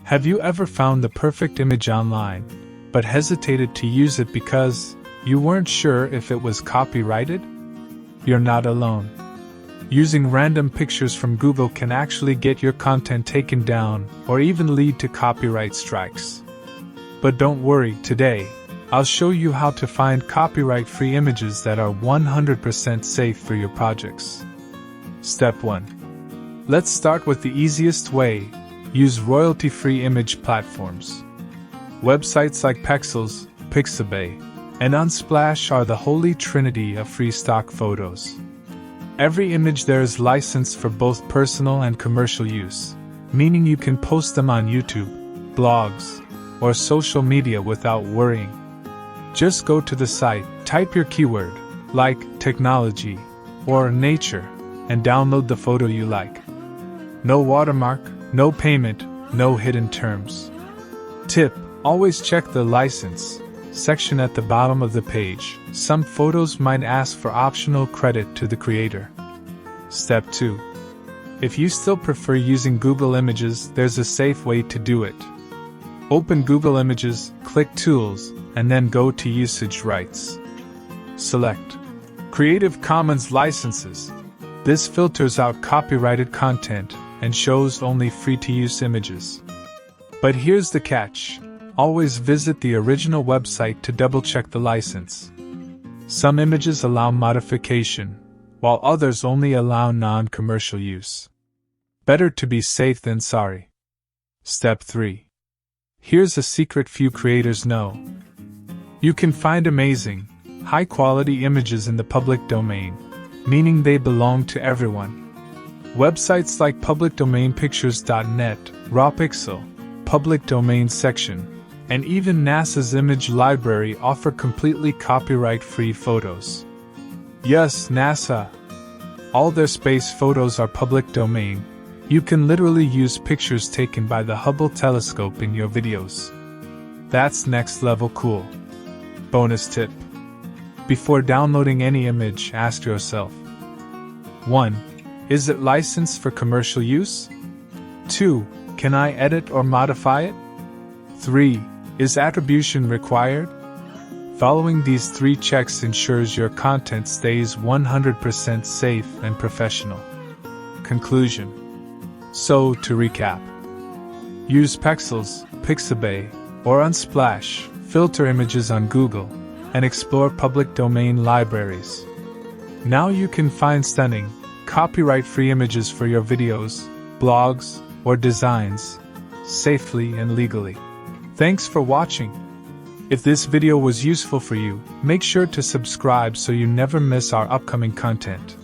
Have you ever found the perfect image online, but hesitated to use it because you weren't sure if it was copyrighted? You're not alone. Using random pictures from Google can actually get your content taken down or even lead to copyright strikes. But don't worry, today, I'll show you how to find copyright-free images that are 100% safe for your projects. Step 1. Let's start with the easiest way. Use royalty-free image platforms. Websites like Pexels, Pixabay, and Unsplash are the holy trinity of free stock photos. Every image there is licensed for both personal and commercial use, meaning you can post them on YouTube, blogs, or social media without worrying. Just go to the site, type your keyword, like technology or nature, and download the photo you like. No watermark, no payment, no hidden terms. Tip: always check the license section at the bottom of the page. Some photos might ask for optional credit to the creator. Step 2. If you still prefer using Google Images, there's a safe way to do it. Open Google Images, click Tools, and then go to Usage Rights. Select Creative Commons Licenses. This filters out copyrighted content and shows only free-to-use images. But here's the catch. Always visit the original website to double-check the license. Some images allow modification, while others only allow non-commercial use. Better to be safe than sorry. Step 3. Here's a secret few creators know. You can find amazing, high-quality images in the public domain, meaning they belong to everyone. Websites like publicdomainpictures.net, RawPixel, Public Domain Section, and even NASA's image library offer completely copyright-free photos. Yes, NASA. All their space photos are public domain. You can literally use pictures taken by the Hubble telescope in your videos. That's next level cool. Bonus tip. Before downloading any image, ask yourself: 1. Is it licensed for commercial use? 2. Can I edit or modify it? 3. Is attribution required? Following these 3 checks ensures your content stays 100% safe and professional. Conclusion. So, to recap, use Pexels, Pixabay, or Unsplash, filter images on Google, and explore public domain libraries. Now you can find stunning, copyright-free images for your videos, blogs, or designs, safely and legally. Thanks for watching. If this video was useful for you, make sure to subscribe so you never miss our upcoming content.